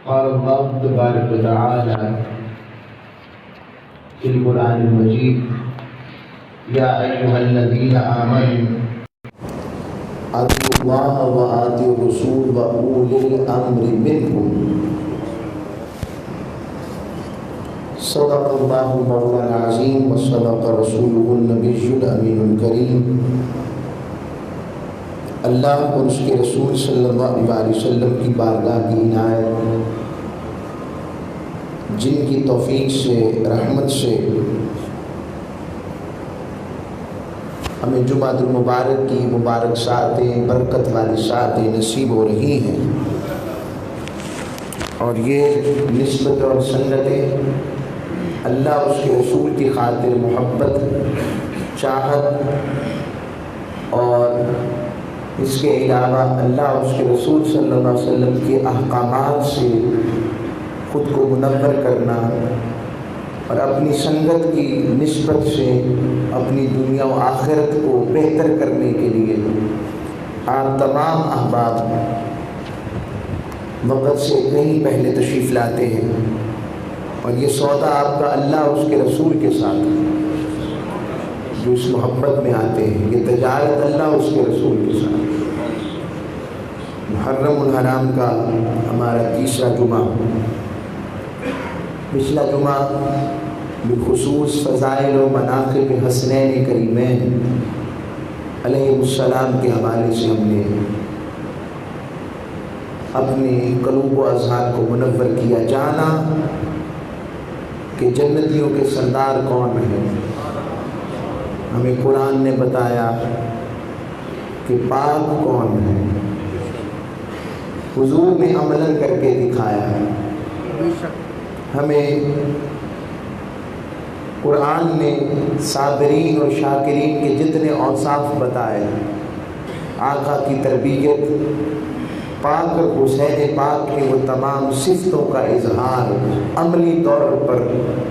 قال الله تبارك وتعالى في القرآن المجيد يا أيها الذين آمنوا أطيعوا الله وأطيعوا الرسول وأولي الأمر منكم صدق الله مولانا العظيم وصدق رسوله النبي الأمين الكريم۔ اللہ اور اس کے رسول صلی اللہ علیہ وسلم کی بارگاہ کی عنایت، جن کی توفیق سے، رحمت سے ہمیں جمعہ المبارک کی مبارک ساعتیں، برکت والی ساعتیں نصیب ہو رہی ہیں، اور یہ نسبت اور سنتیں اللہ اور اس کے رسول کی خاطر محبت، چاہت، اور اس کے علاوہ اللہ اور اس کے رسول صلی اللہ علیہ وسلم کے احکامات سے خود کو منور کرنا، اور اپنی سنگت کی نسبت سے اپنی دنیا و آخرت کو بہتر کرنے کے لیے آپ تمام احباب وقت سے کہیں پہلے تشریف لاتے ہیں، اور یہ سودا آپ کا اللہ اور اس کے رسول کے ساتھ جو اس محبت میں آتے ہیں، یہ تجارت اللہ اور اس کے رسول کے ساتھ۔ محرم الحرام کا ہمارا تیسرا جمعہ، پچھلا جمعہ بالخصوص فضائل و مناقب حسنین کریمین علیہ السلام کے حوالے سے ہم نے اپنے قلوب و اذہان کو منور کیا، جانا کہ جنتیوں کے سردار کون ہیں۔ ہمیں قرآن نے بتایا کہ پاک کون ہے، حضور نے عملاً کر کے دکھایا ہے۔ ہمیں قرآن نے صابرین اور شاکرین کے جتنے اوصاف بتائے، آقا کی تربیت، پاک حسین پاک کے وہ تمام صفتوں کا اظہار، عملی طور پر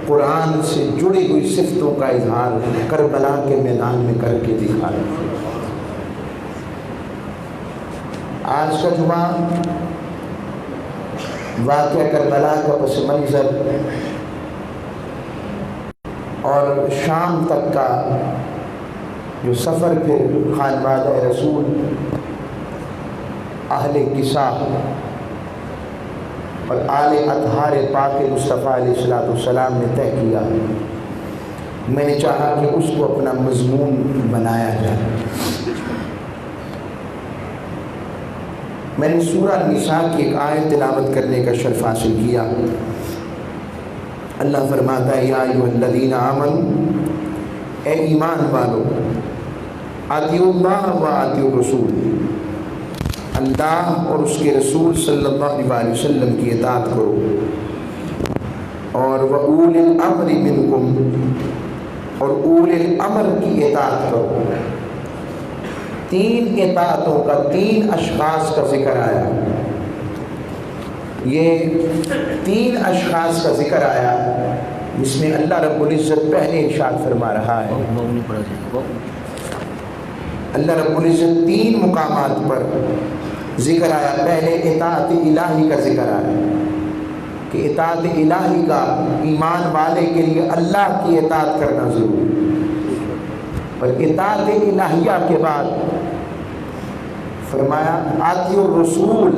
قرآن سے جڑی ہوئی صفتوں کا اظہار کربلا کے میدان میں کر کے دکھایا۔ آج کا جمعہ واقعہ کربلا کا پس منظر اور شام تک کا جو سفر پھر خانوادہ رسول، اہل قصہ اور آل اطہار پاک مصطفیٰ علیہ السلام نے طے کیا، میں نے چاہا کہ اس کو اپنا مضمون بنایا جائے۔ میں نے سورہ نساء کی ایک آیت تلاوت کرنے کا شرف حاصل کیا۔ اللہ فرماتا ہے یا ایھا الذین آمنوا، اے ایمان والو، اطیعوا اللہ و اطیعوا الرسول، اللہ اور اس کے رسول صلی اللہ علیہ وسلم کی اطاعت کرو، اور وَأُولِي الْأَمْرِ مِنْكُمْ، اور اول الامر کی اطاعت کرو۔ تین اطاعتوں کا، تین اشخاص کا ذکر آیا، یہ تین اشخاص کا ذکر آیا جس میں اللہ رب العزت پہلے ارشاد فرما رہا ہے۔ اللہ رب العزت تین مقامات پر ذکر آیا۔ پہلے اطاعت الہی کا ذکر آیا کہ اطاعت الہی کا ایمان والے کے لیے اللہ کی اطاعت کرنا ضروری، اور اطاعت الہیہ کے بعد فرمایا اطیعوا الرسول،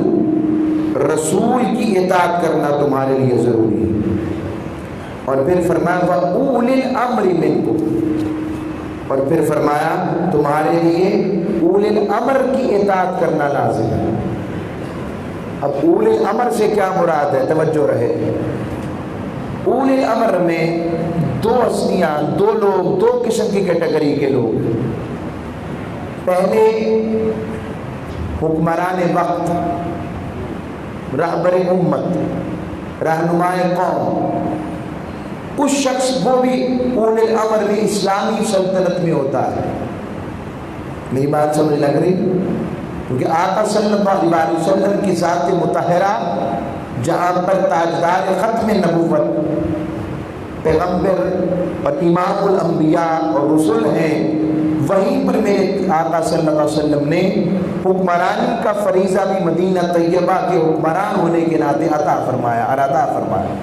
رسول کی اطاعت کرنا تمہارے لیے ضروری ہے، اور پھر فرمایا وَأُولِي الْأَمْرِ مِنْكُمْ، اور پھر فرمایا تمہارے لیے اول الامر کی اطاعت کرنا لازم ہے۔ اب اول الامر سے کیا مراد ہے؟ توجہ رہے، اول الامر میں دو ہستیاں، دو لوگ، دو قسم کی کیٹیگری کے لوگ۔ پہلے حکمران وقت، رہبر امت، رہنمائے قوم، اس شخص وہ بھی اول الامر میں اسلامی سلطنت میں ہوتا ہے۔ میری بات سمجھ لگ رہی؟ کیونکہ آقا صلی اللہ علیہ وسلم کی ذات مطہرہ جہاں پر تاجدار ختم نبوت، پیغمبر اور امام الانبیاء اور رسول ہیں، وہیں پر میرے آقا صلی اللہ علیہ وسلم نے حکمرانی کا فریضہ بھی مدینہ طیبہ کے حکمران ہونے کے ناطے عطا فرمایا اور ادا فرمایا،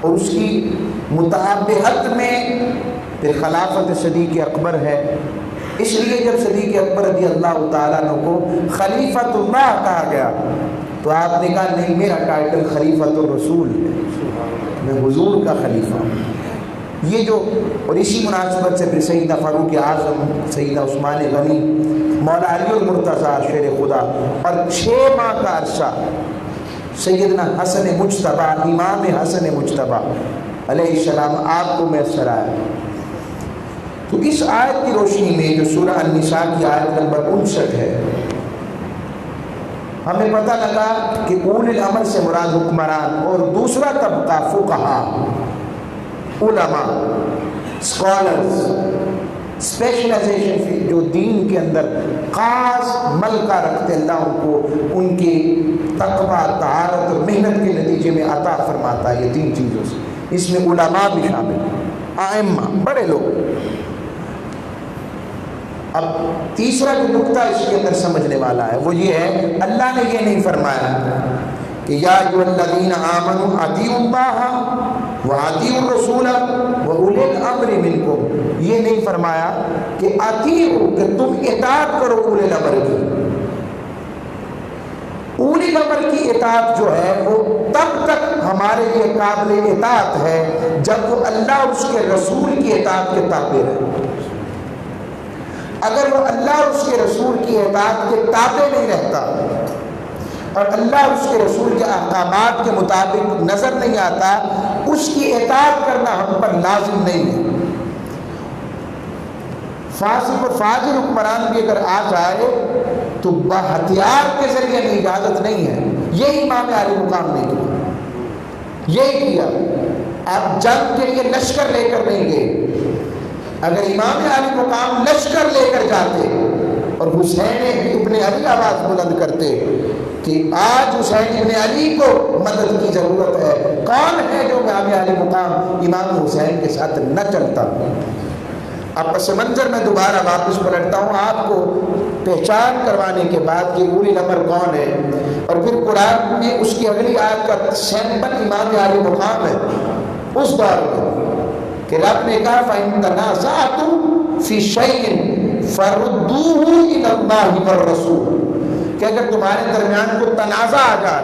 اور اس کی مطابقت میں پھر خلافت صدیق اکبر ہے۔ اس لیے جب صدیق اکبر رضی اللہ تعالیٰ عنہ کو خلیفۃ اللہ کہا گیا تو آپ نے کہا نہیں، میرا ٹائٹل خلیفۃ الرسول ہے، میں حضور کا خلیفہ ہوں۔ یہ جو، اور اسی مناسبت سے پھر سیدنا فاروق اعظم، سیدنا عثمان غنی، مولا علی المرتضیٰ شیر خدا، اور 6 ماہ کا عرصہ سیدنا حسن مجتبیٰ، امام حسن مجتبیٰ علیہ السلام آپ کو میسر آیا۔ تو اس آیت کی روشنی میں جو سورہ النساء کی آیت نمبر 59 ہے، ہمیں پتہ لگا کہ اول الامر سے مراد حکمران، اور دوسرا طبقہ فقہا، علماء، اسکالرز، اسپیشلائزیشن جو دین کے اندر خاص ملکہ رکھتے، اللہ ان کو ان کی تقویٰ، طہارت اور محنت کے نتیجے میں عطا فرماتا ہے یہ 3 چیزوں سے۔ اس میں علماء بھی شامل ہیں، ائمہ، بڑے لوگ۔ اب تیسرا جو نقطہ اس کے اندر سمجھنے والا ہے وہ یہ ہے، اللہ نے یہ نہیں فرمایا کہ یا ایھا الذین آمنوا اطیعوا اللہ واطیعوا الرسول واولی الامر منکم، یہ نہیں فرمایا کہ اطیعوا، کہ تم اطاعت کرو اولی الامر کی۔ اولی الامر کی اطاعت جو ہے وہ تب تک ہمارے لیے قابل اطاعت ہے جب وہ اللہ اور اس کے رسول کی اطاعت کے تابع ہے۔ اگر وہ اللہ اور اس کے رسول کی اطاعت کے تابع نہیں رہتا اور اللہ اور اس کے رسول کے احکامات کے مطابق نظر نہیں آتا، اس کی اطاعت کرنا ہم پر لازم نہیں ہے۔ فاسق و فاجر حکمران بھی اگر آ جائے تو ہتھیار کے ذریعے میں اجازت نہیں ہے۔ یہی امام علی مقام نے کیا، یہی کیا۔ آپ جنگ کے لیے لشکر لے کر نہیں گئے۔ اگر امام علی مقام لشکر لے کر جاتے اور حسین ابن علی آواز بلند کرتے کہ آج حسین ابن علی کو مدد کی ضرورت ہے، کون ہے جو امام علی مقام امام حسین کے ساتھ نہ چلتا؟ اب پس منظر میں دوبارہ واپس پلٹتا ہوں آپ کو پہچان کروانے کے بعد کہ اولی الامر کون ہے، اور پھر قرآن میں اس کی اگلی آیت کا سیمپل امام علی مقام ہے اس دور میں، کہ رب نے کہا فَإِن تَنَازَعْتُمْ فِي شَيْءٍ فَرُدُّوهُ إِلَى اللَّهِ وَالرَّسُولِ، کہ اگر تمہارے درمیان کو تنازع آ جائے،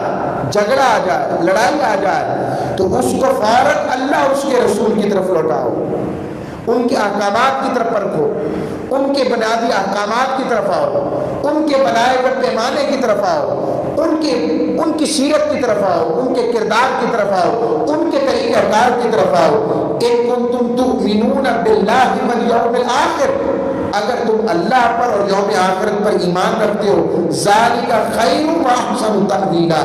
جھگڑا آ جائے، لڑائی آ جائے تو اس کو فوراً اللہ اور اس کے رسول کی طرف لوٹاؤ، ان کے احکامات کی طرف پرکھو، ان کے بنیادی احکامات کی طرف آؤ، ان کے بنائے ہوئے پیمانے کی طرف آؤ، ان کی سیرت کی طرف آؤ، ان کے کردار کی طرف آؤ، ان کے طریقہ کار کی طرف آؤ۔ إِن كُنتُمْ تُؤْمِنُونَ بِاللَّهِ وَالْيَوْمِ الْآخِرِ، اگر تم اللہ پر اور یوم آخرت پر ایمان رکھتے ہو، ذَلِكَ خَيْرٌ وَأَحْسَنُ تَأْوِيلًا،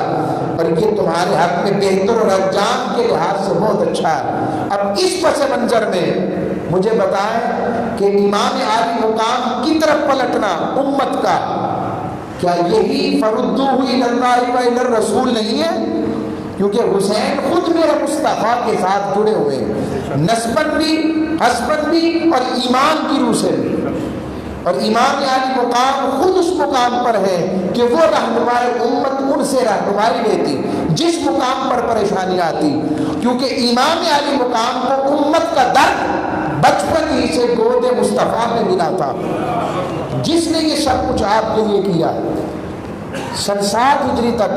اور یہ تمہارے حق میں بہتر اور انجام کے لحاظ سے بہت اچھا ہے۔ اب اس پس منظر میں مجھے بتائیں کہ امام علی مقام کی طرف پلٹنا امت کا، کیا یہی فردوہ الی اللہ و الی الرسول نہیں ہے؟ کیونکہ حسین خود میرے مصطفیٰ کے ساتھ جڑے ہوئے ہیں، نسبت بھی، حسبت بھی اور ایمان کی روح سے بھی، اور امام علی مقام خود اس مقام پر ہے کہ وہ رہنمائے امت ان سے رہنمائی لیتی جس مقام پر پریشانی آتی، کیونکہ امام علی مقام کو امت کا درد بچپن ہی سے گود مصطفیٰ میں ملا تھا، جس نے یہ سب کچھ آپ کے لیے کیا۔ سن 7 ہجری تک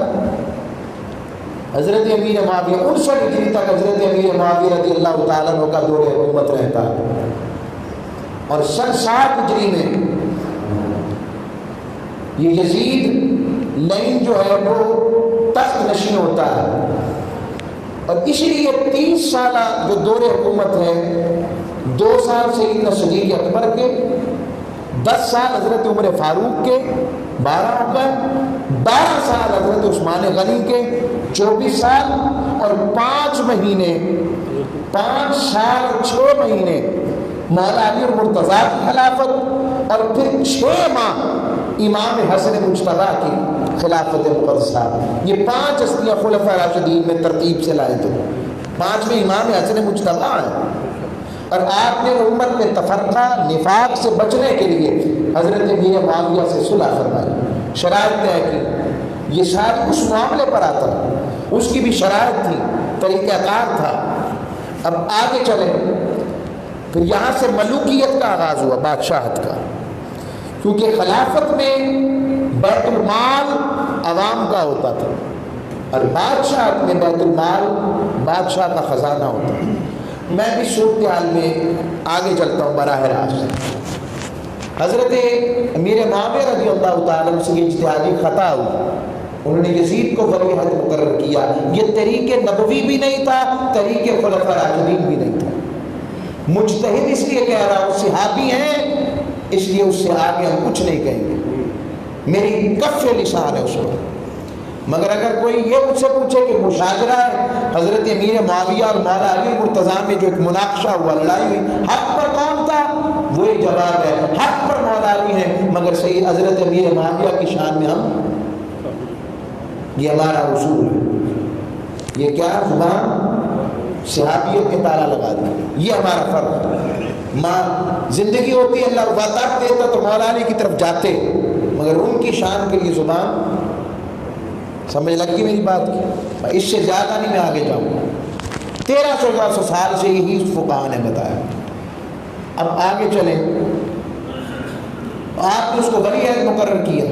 حضرت امیر معاویہ، 59 ہجری تک حضرت امیر معاویہ رضی اللہ تعالیٰ عنہ کا دور حکومت رہتا ہے، اور سن 7 ہجری میں یہ یزید لین جو ہے وہ تخت نشین ہوتا ہے، اور اسی لیے 30 سالہ جو دور حکومت ہے، 2 سال سیدنا صدیق اکبر کے، 10 سال حضرت عمر فاروق کے، 12 ہو گئے، 12 سال حضرت عثمان غنی کے، 24 سال اور 5 مہینے، 5 سال اور 6 مہینے مولا علی اور مرتضیٰ کی خلافت، اور پھر 6 ماہ امام حسن مجتبیٰ کی خلافت مقدسہ۔ یہ 5 ہستیاں خلفاء راشدین میں ترتیب سے لائے تھے، 5 میں امام حسن مجتبیٰ ہیں، اور آپ نے امت میں تفرقہ نفاق سے بچنے کے لیے حضرت امیر معاویہ سے صلح فرمائی، شرائط طے کی۔ یہ ساری اس معاملے پر آتا ہے، اس کی بھی شرائط تھی، طریقہ کار تھا۔ اب آگے چلیں، پھر یہاں سے ملوکیت کا آغاز ہوا، بادشاہت کا، کیونکہ خلافت میں بیت المال عوام کا ہوتا تھا اور بادشاہت میں بیت المال بادشاہ کا خزانہ ہوتا ہے۔ میں بھی صورتحال میں آگے چلتا ہوں براہ راست۔ حضرت امیر معاویہ رضی اللہ تعالیٰ عنہ سے یہ اجتہادی خطا ہوئی، انہوں نے یزید کو ولی عہد مقرر کیا۔ یہ طریق نبوی بھی نہیں تھا، طریق خلفاء راشدین بھی نہیں تھا۔ مجتہد اس لیے کہہ رہا ہوں، صحابی ہیں اس لیے اس سے آگے ہم کچھ نہیں کہیں گے، میری کف لسان ہے اس پر۔ مگر اگر کوئی یہ مجھ سے پوچھے کہ مشاجرہ ہے حضرت امیر معاویہ اور مولا علی مرتضیٰ میں جو ایک مناقشہ ہوا، لڑائی ہوئی، حق پر کون تھا؟ وہی جواب ہے، حق پر مولا علی ہے، مگر صحیح حضرت امیر معاویہ کی شان میں ہم، یہ ہمارا اصول ہے۔ یہ کیا زبان صحابیت کے تالا لگا دی، یہ ہمارا فرق ہے۔ ماں زندگی ہوتی ہے، اللہ وفات دیتا تو مولا علی کی طرف جاتے، مگر ان کی شان کے لیے زبان، سمجھ لگی میری بات کی؟ اس سے زیادہ نہیں میں آگے جاؤں گا۔ 1300 سال سے یہی فقہاء نے بتایا۔ اب آگے چلیں، آپ نے اس کو ولی عہد مقرر کیا،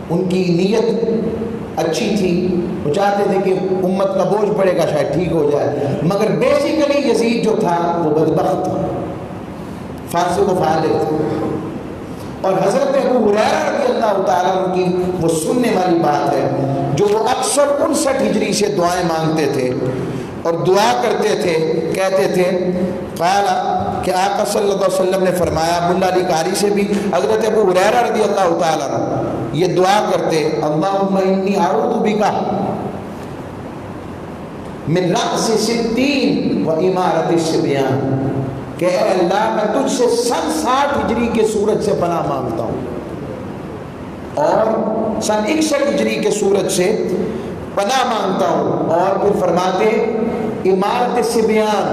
ان کی نیت اچھی تھی، وہ چاہتے تھے کہ امت کا بوجھ پڑے گا شاید ٹھیک ہو جائے، مگر بیسیکلی یزید جو تھا وہ بدبخت تھا، فاسق و فاجر تھا۔ اور حضرت ابو ہریرہ رضی اللہ تعالیٰ عنہ کی وہ سننے والی بات ہے، جو وہ اکثر 59 ہجری سے دعائیں مانگتے تھے اور دعا کرتے تھے، کہتے تھے قال کہ آقا صلی اللہ علیہ وسلم نے فرمایا، ملا علی قاری سے بھی حضرت ابو ہریرہ رضی اللہ تعالیٰ عنہ یہ دعا کرتے، اللہم انی اعوذ بک من رأس ستین و امارت الصبیان، کہ اے اللہ میں تجھ سے 60 ہجری کے سورج سے پناہ مانگتا ہوں اور 61 ہجری کے سورج سے پناہ مانگتا ہوں، اور پھر فرماتے امارت صبیان،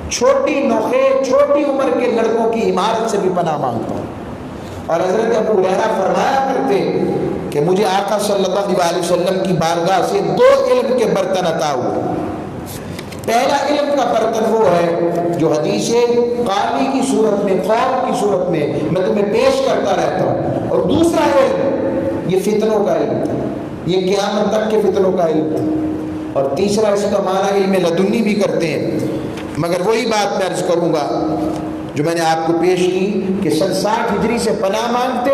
چھوٹی نوخیز چھوٹی عمر کے لڑکوں کی عمارت سے بھی پناہ مانگتا ہوں۔ اور حضرت ابو ہریرہ فرمایا کرتے کہ مجھے آقا صلی اللہ علیہ وسلم کی بارگاہ سے 2 علم کے برتن عطا ہوئے۔ پہلا علم کا برتن وہ ہے جو حدیث قاضی کی صورت میں، قول کی صورت میں تمہیں پیش کرتا رہتا ہوں، اور دوسرا علم یہ فتنوں کا علم تھا، یہ قیامت تک کے فتنوں کا علم تھا، اور تیسرا اس کا معنی علم لدنی بھی کرتے ہیں، مگر وہی بات میں عرض کروں گا جو میں نے آپ کو پیش کی کہ 60 ہجری سے پناہ مانگتے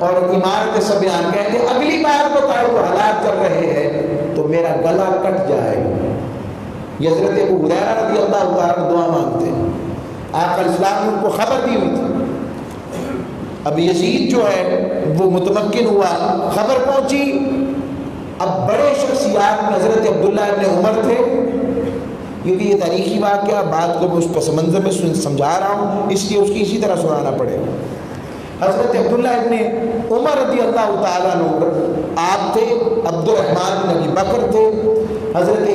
اور عمارت صبیان کہتے اگلی بار تو وہ حالات کر رہے ہیں تو میرا گلا کٹ جائے گا۔ یہ حضرت ابو ہریرہ رضی اللہ تعالیٰ دعا مانگتے ہیں، آقا اسلام نے ان کو خبر دی ہوئی تھی۔ اب یزید جو ہے وہ متمکن ہوا، خبر پہنچی، اب بڑے شخصیات میں حضرت عبداللہ ابن عمر تھے، کیونکہ یہ تاریخی واقعہ بات کو میں اس پس منظر میں سمجھا رہا ہوں، اس لیے اس کی اسی طرح سنانا پڑے گا۔ حضرت عبداللہ ابن عمر رضی اللہ تعالیٰ عنہ آپ تھے، عبد الرحمن بن ابی بکر تھے، حضرت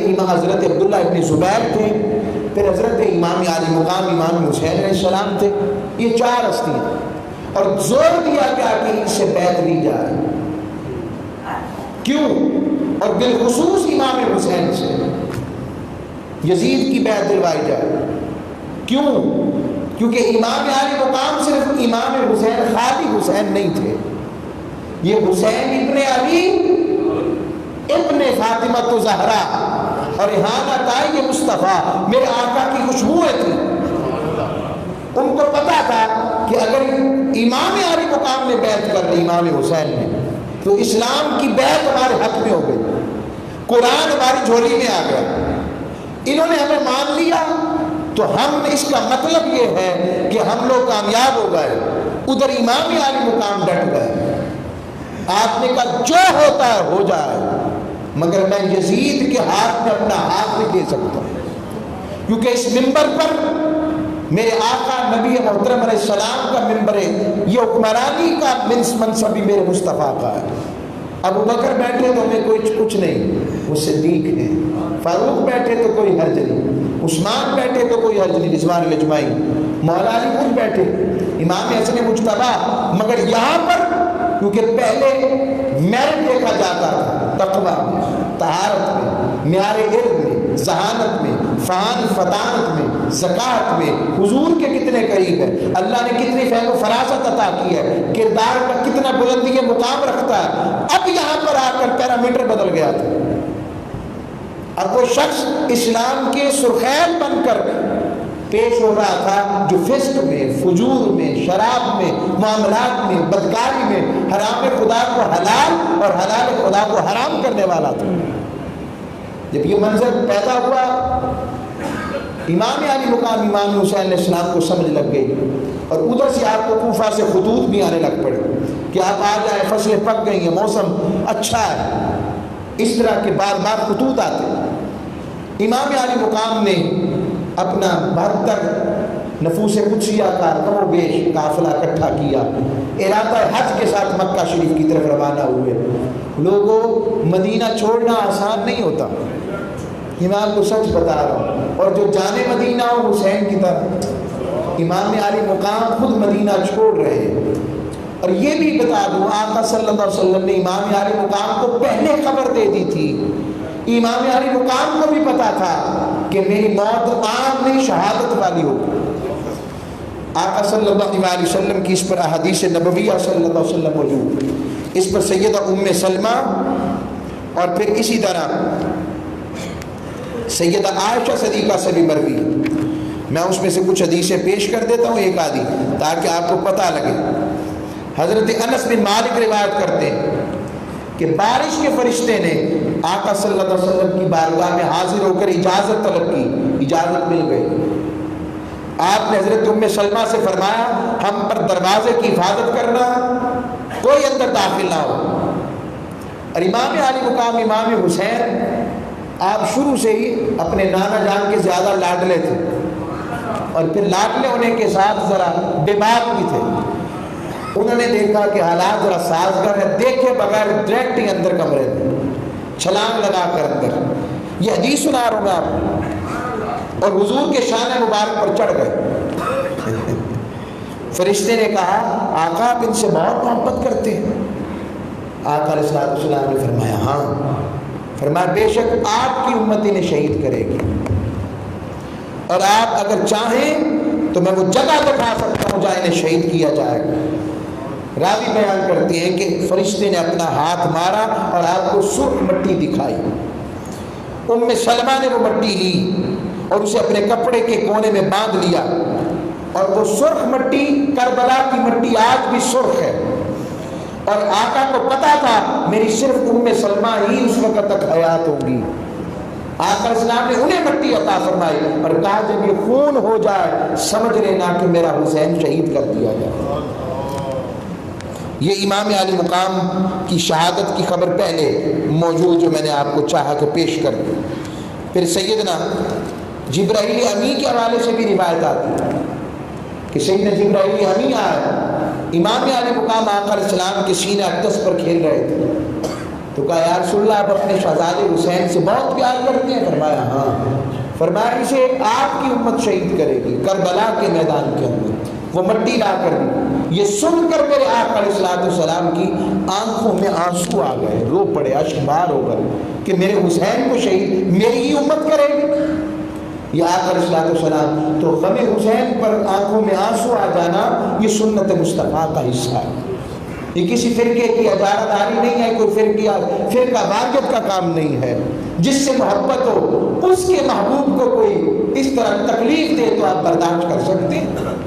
عبداللہ ابن زبیر تھے، پھر حضرت امام عالی مقام امام حسین علیہ السلام تھے۔ یہ 4 ہستیاں، اور زور دیا گیا کہ ان سے بیعت لی جائے۔ کیوں؟ اور بالخصوص امام حسین سے یزید کی بیعت دلوائی جائے۔ کیوں؟ کیونکہ امام عالی مقام صرف امام حسین خالی حسین نہیں تھے، یہ حسین ابن علی ابن فاطمہ زہرا اور ریحانہ طائی مصطفیٰ میرے آقا کی خوشبوئیں تھیں۔ ان کو پتا تھا کہ اگر امام عالی مقام نے بیعت کر لی امام حسین نے تو اسلام کی بیعت ہمارے حق میں ہو گئی، قرآن ہماری جھولی میں آ گیا، انہوں نے ہمیں مان لیا تو ہم اس کا مطلب یہ ہے کہ ہم لوگ کامیاب ہو گئے۔ ادھر امام عالی مقام ڈٹ گئے، آپ نے کہا جو ہوتا ہے ہو جائے، مگر میں یزید کے ہاتھ میں اپنا ہاتھ نہیں دے سکتا، کیونکہ اس منبر پر میرے آقا نبی محترم علیہ السلام کا منبر ہے، یہ حکمرانی کا منصب بھی میرے مصطفیٰ کا ہے۔ ابو بکر بیٹھے تو ہمیں کوئی کچھ نہیں، وہ صدیق ہیں، فاروق بیٹھے تو کوئی حرج نہیں، عثمان بیٹھے تو کوئی حرج نہیں، رضوان اجمعین، مولا علی خود بیٹھے، امام حسن مجتبیٰ، مگر یہاں پر کیونکہ پہلے میرٹ دیکھا جاتا تھا، تقویٰ میں، طہارت میں، معیار علم میں، ذہانت میں، فان فطانت میں، زکوٰۃ میں، حضور کے کتنے قریب ہے، اللہ نے کتنی فہم و فراست عطا کی ہے، کردار کا کتنا بلندی کے مقام رکھتا ہے۔ اب یہاں پر آ کر پیرامیٹر بدل گیا تھا، اب وہ شخص اسلام کے سرخیل بن کر پیش ہو رہا تھا جو فسق میں، فجور میں، شراب میں، معاملات میں، بدکاری میں حرام خدا کو حلال اور حلال خدا کو حرام کرنے والا تھا۔ جب یہ منظر پیدا ہوا، امام علی مقام امام حسین علیہ السلام کو سمجھ لگ گئی، اور ادھر سے آپ کو کوفہ سے خطوط بھی آنے لگ پڑے کہ آپ آ جائیں، فصلیں پک گئی ہیں، موسم اچھا ہے، اس طرح کے بار بار خطوط آتے۔ امام علی مقام نے اپنا 72 نفوس قدسیہ کا کم و بیش قافلہ اکٹھا کیا، ارادہ حج کے ساتھ مکہ شریف کی طرف روانہ ہوئے۔ لوگوں، مدینہ چھوڑنا آسان نہیں ہوتا، میں آپ کو سچ بتا رہا ہوں، اور جو جانے مدینہ ہو حسین کی طرح، امام علی مقام خود مدینہ چھوڑ رہے ہیں۔ اور یہ بھی بتا دوں، آقا صلی اللہ علیہ وسلم نے امام علی مقام کو پہلے خبر دے دی تھی، امام علی مقام کو بھی پتا تھا کہ میری موت عام نہیں، شہادت والی ہوگی۔ آقا صلی اللہ علیہ وسلم کی اس پر احادیث نبویہ صلی اللہ علیہ وسلم موجود، اس پر سیدہ ام سلمہ اور پھر اسی طرح سیدہ عائشہ صدیقہ سے بھی مروی۔ میں اس میں سے کچھ حدیثیں پیش کر دیتا ہوں، ایک آدھی، تاکہ آپ کو پتہ لگے۔ حضرت انس بن مالک روایت کرتے ہیں کہ بارش کے فرشتے نے آقا صلی اللہ علیہ وسلم کی بارگاہ میں حاضر ہو کر اجازت طلب کی، اجازت مل گئی۔ آپ نے حضرت ام سلمہ سے فرمایا، ہم پر دروازے کی حفاظت کرنا، کوئی اندر داخل نہ ہو۔ اور امام علی مقام امام حسین، آپ شروع سے ہی اپنے نانا جان کے زیادہ لاڈلے تھے، اور پھر لاڈلے ہونے کے ساتھ ذرا بے باک بھی تھے۔ انہوں نے دیکھا کہ حالات ذرا سازگار ہے، دیکھے بغیر ڈائریکٹ ہی اندر کمرے میں چھلانگ لگا کر اندر، یہ حدیث سنا رہا ہوں میں آپ کو، اور حضور کے شان مبارک پر چڑھ گئے۔ فرشتے نے کہا، آقا آپ ان سے بہت محبت کرتے ہیں؟ آقا علیہ السلام نے فرمایا ہاں۔ فرمایا بے شک آپ کی امت انہیں شہید کرے گی، اور آپ اگر چاہیں تو میں وہ جگہ دکھا سکتا ہوں جہاں انہیں شہید کیا جائے گا۔ راوی بیان کرتے ہیں کہ فرشتے نے اپنا ہاتھ مارا اور آپ کو سرخ مٹی دکھائی۔ ام سلمہ نے وہ مٹی لی اور اسے اپنے کپڑے کے کونے میں باندھ لیا، اور وہ سرخ مٹی کربلا کی مٹی آج بھی سرخ ہے، اور آقا کو پتا تھا میری صرف ام سلمہ ہی اس وقت تک حیات ہوگی۔ آقا اسلام نے انہیں مٹی عطا فرمائی اور کہا جب یہ خون ہو جائے سمجھ لینا کہ میرا حسین شہید کر دیا گیا۔ یہ امام علی مقام کی شہادت کی خبر پہلے موجود، جو میں نے آپ کو چاہا کہ پیش کر دوں۔ پھر سیدنا جبرائیل امی کے حوالے سے بھی روایت آتی ہے کہ سیدنا جبرائیل امی آئے، امام علی مقام آقا علیہ السلام کے سینہ اقدس پر کھیل رہے تھے، تو کہا یا رسول اللہ آپ اپنے شہزادے حسین سے بہت پیار کرتے ہیں؟ فرمایا ہاں۔ فرمایا اسے آپ کی امت شہید کرے گی کربلا کے میدان کے اندر، وہ مٹی لا کر دی۔ یہ سن کر میرے آقا علیہ السلام کی آنکھوں میں آنسو آ گئے، رو پڑے، اشک بار ہو گئے کہ میرے حسین کو شہید میری ہی امت کرے گی۔ یہ آقا علیہ السلام تو غم حسین پر آنکھوں میں آنسو آ جانا یہ سنت مصطفیٰ کا حصہ ہے، یہ کسی فرقے کی اجارہ داری نہیں ہے، کوئی فرقہ واریت کا کام نہیں ہے۔ جس سے محبت ہو اس کے محبوب کو کوئی اس طرح تکلیف دے تو آپ برداشت کر سکتے ہیں۔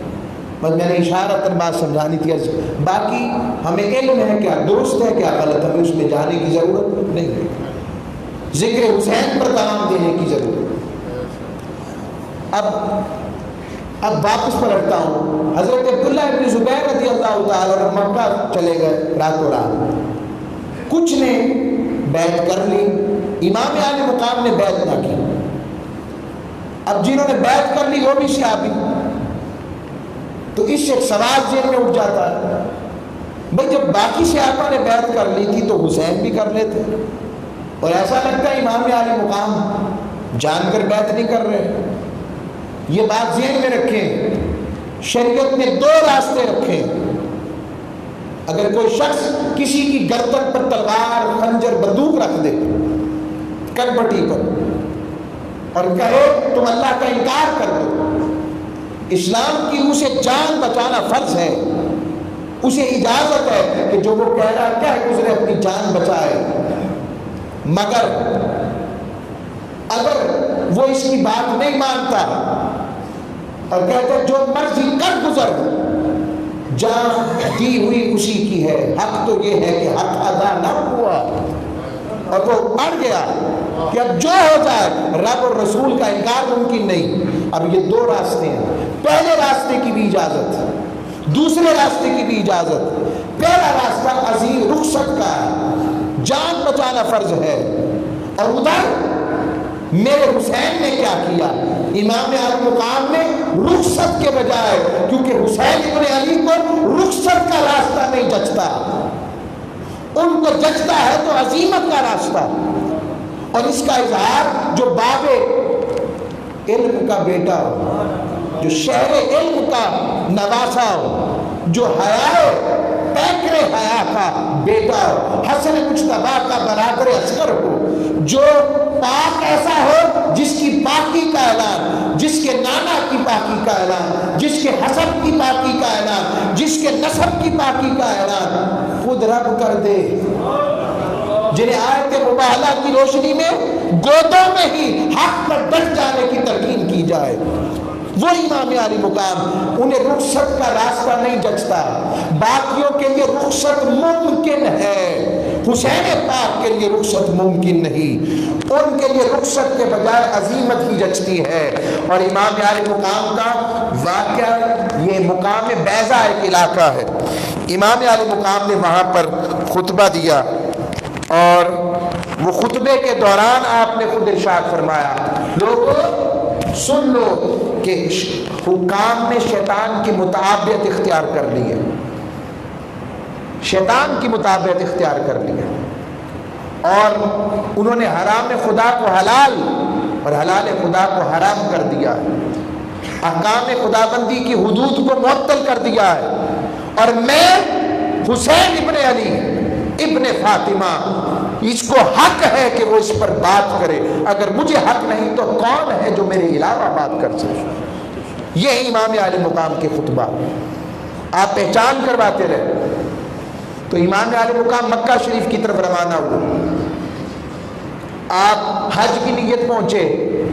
بس میں نے اشارتاً بات سمجھانی تھی، باقی ہمیں علم ہے کیا درست ہے کیا غلط، ہمیں اس میں جانے کی ضرورت نہیں ہے، ذکر حسین پر پیغام دینے کی ضرورت۔ اب واپس پلٹتا ہوں، حضرت عبداللہ ابن زبیر رضی اللہ تعالیٰ عنہ مکہ چلے گئے راتوں رات، کچھ نے بیعت کر لی، امام علی مقام نے بیعت نہ کی۔ اب جنہوں نے بیعت کر لی وہ بھی صحابی، تو اس سے ایک سوال ذہن میں اٹھ جاتا ہے بھائی جب باقی صحابہ نے بیعت کر لی تھی تو حسین بھی کر لیتے، اور ایسا لگتا ہے امام عالی مقام جان کر بیعت نہیں کر رہے۔ یہ بات ذہن میں رکھیں، شریعت نے دو راستے رکھے۔ اگر کوئی شخص کسی کی گردن پر تلوار، خنجر، بندوق رکھ دے کنپٹی پر اور کہے تم اللہ کا انکار کر دو، اسلام کی روح سے جان بچانا فرض ہے، اسے اجازت ہے کہ جو وہ کہہ رہا ہے کیا گزرے اپنی جان بچائے، مگر اگر وہ اس کی بات نہیں مانتا اور کہتا ہے جو مرضی کر گزر، جان دی ہوئی اسی کی ہے، حق تو یہ ہے کہ حق ادا نہ ہوا اور وہ اڑ گیا کہ اب جو ہو جائے رب اور رسول کا انکار ممکن نہیں۔ اب یہ دو راستے ہیں، پہلے راستے کی بھی اجازت، دوسرے راستے کی بھی اجازت۔ پہلا راستہ عزیز رخصت کا ہے، جان بچانا فرض ہے، اور ادھر میرے حسین نے کیا کیا؟ امام علی مقام نے رخصت کے بجائے، کیونکہ حسین ابن علی کو رخصت کا راستہ نہیں جچتا، ان کو جچتا ہے تو عزیمت کا راستہ، اور اس کا اظہار جو باب علم کا بیٹا ہو، جو شہر علم کا نواسا ہو، جو حیا پیکر حیا کا بیٹا ہو، حسن مجتبیٰ کا برادر اصغر ہو، جو پاک ایسا ہو جس کی پاکی کا اعلان، جس کے نانا کی پاکی کا اعلان، جس کے حسب کی پاکی کا اعلان، جس کے نسب کی پاکی کا اعلان خود رب کر دے، جنہیں آیت مباہلہ کی روشنی میں گودوں میں ہی حق پر ڈٹ جانے کی تلقین کی جائے، وہ امام علی مقام، انہیں رخصت کا راستہ نہیں جچتا، باقیوں کے لیے رخصت ممکن ہے، حسین پاک کے لیے رخصت ممکن نہیں، ان کے لیے رخصت کے بجائے عزیمت ہی جچتی ہے۔ اور امام علی مقام کا واقعہ، یہ مقام بیضا ایک علاقہ ہے، امام علی مقام نے وہاں پر خطبہ دیا، اور وہ خطبے کے دوران آپ نے خود ارشاد فرمایا، لوگوں سن لو کہ حکام نے شیطان کی مطابعت اختیار کر لی ہے، شیطان کی مطابعت اختیار کر لی ہے، اور انہوں نے حرام خدا کو حلال اور حلال خدا کو حرام کر دیا ہے، احکام خدا بندی کی حدود کو معطل کر دیا ہے، اور میں حسین ابن علی ابن فاطمہ، اس کو حق ہے کہ وہ اس پر بات کرے، اگر مجھے حق نہیں تو کون ہے جو میرے علاوہ بات کر سکے؟ یہ امام علی مقام کے خطبہ آپ پہچان کرواتے رہے۔ تو امام علی مقام مکہ شریف کی طرف روانہ ہوئے، آپ حج کی نیت پہنچے،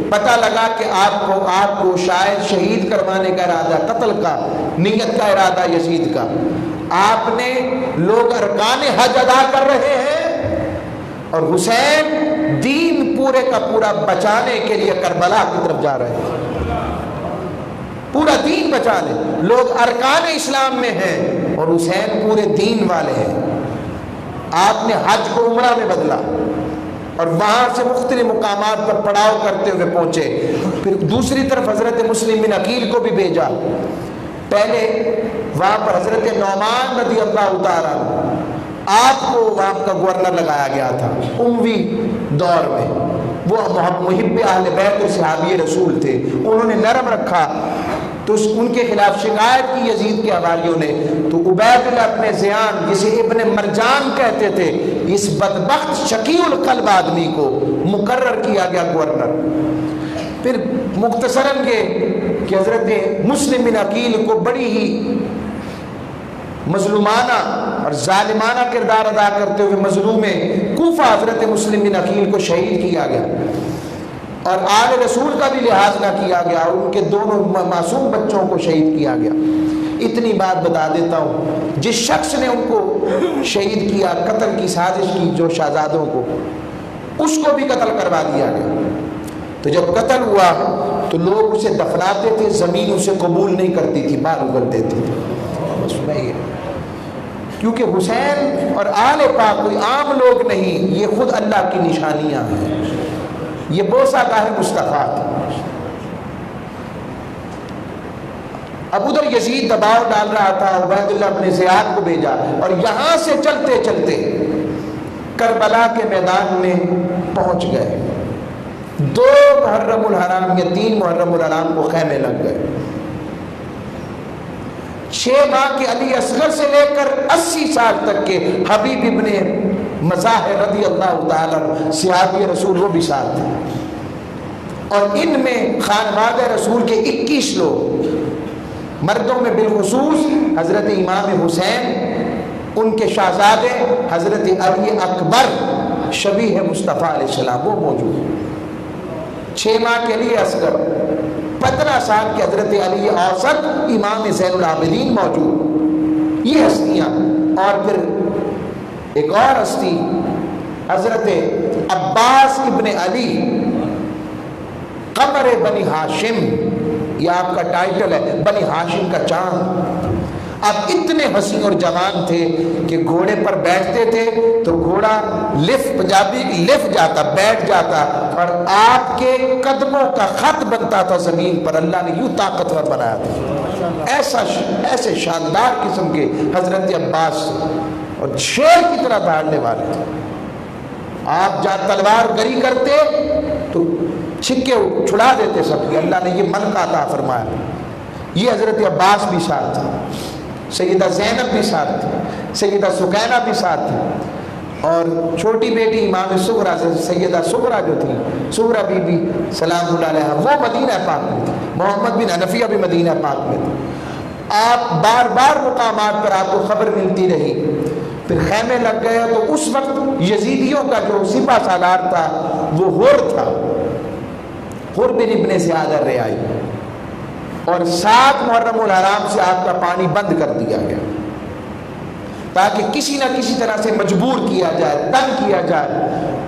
پتہ لگا کہ آپ کو شاید شہید کروانے کا ارادہ، قتل کا نیت کا ارادہ یزید کا، آپ نے لوگ ارکان حج ادا کر رہے ہیں، اور حسین دین پورے کا پورا بچانے کے لیے کربلا کی طرف جا رہے ہیں، پورا دین بچانے، لوگ ارکان اسلام میں ہیں اور حسین پورے دین والے ہیں۔ آپ نے حج کو عمرہ میں بدلا اور وہاں سے مختلف مقامات پر پڑاؤ کرتے ہوئے پہنچے، پھر دوسری طرف حضرت مسلم بن عقیل کو بھی بھیجا، پہلے وہاں پر حضرت نعمان رضی اللہ تعالیٰ آپ کو وہاں کا گورنر لگایا گیا تھا اموی دور میں، وہ محب اہل بیت اور صحابی رسول تھے، انہوں نے نرم رکھا، تو ان کے خلاف شکایت کی یزید کے حواریوں نے، تو عبید اللہ ابن زیان جسے ابن مرجان کہتے تھے، اس بدبخت شقی القلب آدمی کو مقرر کیا گیا گورنر۔ پھر مختصراً یہ کہ حضرت مسلم بن عقیل کو بڑی ہی مظلومانہ اور ظالمانہ کردار ادا کرتے ہوئے مظلوم کوفہ حضرت مسلم بن عقیل کو شہید کیا گیا، اور آل رسول کا بھی لحاظ نہ کیا گیا، اور ان کے دونوں معصوم بچوں کو شہید کیا گیا۔ اتنی بات بتا دیتا ہوں، جس شخص نے ان کو شہید کیا، قتل کی سازش کی جو شہزادوں کو، اس کو بھی قتل کروا دیا گیا۔ تو جب قتل ہوا تو لوگ اسے دفناتے تھے، زمین اسے قبول نہیں کرتی تھی، باہر اگل دیتے تھے، بس یہ کیونکہ حسین اور آل پاک کوئی عام لوگ نہیں، یہ خود اللہ کی نشانیاں ہیں، یہ بوسہ گاہ مصطفیٰ تھا۔ اب ادھر یزید دباؤ ڈال رہا تھا، عبید اللہ بن زیاد کو بھیجا، اور یہاں سے چلتے چلتے کربلا کے میدان میں پہنچ گئے۔ 2 محرم الحرام یا 3 محرم الحرام کو خیمے لگ گئے۔ 6 ماہ کے علی اصغر سے لے کر 80 سال تک کے حبیب ابن مظاہر رضی اللہ تعالیٰ صحابی رسول وہ بھی ساتھ تھے، اور ان میں خانوادہ رسول کے 21 لوگ، مردوں میں بالخصوص حضرت امام حسین، ان کے شہزادے حضرت علی اکبر شبیہ مصطفیٰ علیہ السلام وہ موجود ہیں۔ 6 ماہ کے علی اصغر، 15 سال کے حضرت علی اوسط امام زین العابدین موجود، یہ ہستیاں۔ اور پھر ایک اور ہستی حضرت عباس ابن علی قمر بنی ہاشم، یہ آپ کا ٹائٹل ہے، بنی ہاشم کا چاند۔ اب اتنے حسین اور جوان تھے کہ گھوڑے پر بیٹھتے تھے تو گھوڑا پنجابی لف جاتا، بیٹھ جاتا، اور آپ کے قدموں کا خط بنتا تھا زمین پر۔ اللہ نے یوں طاقتور بنایا تھا، ایسے شاندار قسم کے حضرت عباس، اور شیر کی طرح دھاڑنے والے تھے۔ آپ جہاں تلوار گری کرتے تو چھکے چھڑا دیتے سب کے، اللہ نے یہ من کا عطا فرمایا۔ یہ حضرت عباس بھی ساتھ تھے، سیدہ زینب بھی ساتھ تھی، سیدہ سکینہ بھی ساتھ تھی، اور چھوٹی بیٹی امام صغریٰ سیدہ صغریٰ جو تھی، صغریٰ بی بی سلام اللہ علیہ، وہ مدینہ پاک میں تھی۔ محمد بن حنفیہ بھی مدینہ پاک میں تھی۔ آپ بار بار مقامات پر آپ کو خبر ملتی رہی۔ پھر خیمے لگ گئے تو اس وقت یزیدیوں کا جو سپہ سالار تھا وہ حر تھا، حر بن ابن زیاد الرعائی، اور 7 محرم الحرام سے آپ کا پانی بند کر دیا گیا تاکہ کسی نہ کسی طرح سے مجبور کیا جائے، تنگ کیا جائے۔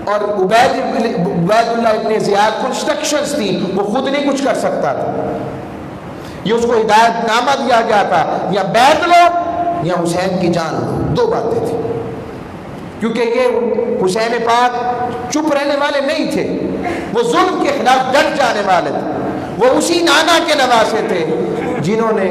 اور عبید اللہ ابن زیاد کو انسٹرکشنز تھی، وہ خود نہیں کچھ کر سکتا تھا، یہ اس کو ہدایت نامہ دیا گیا تھا، یا بیعت لو یا حسین کی جان لو، 2 باتیں تھیں۔ کیونکہ یہ حسین پاک چپ رہنے والے نہیں تھے، وہ ظلم کے خلاف ڈٹ جانے والے تھے۔ وہ اسی نانا کے نواسے تھے جنہوں نے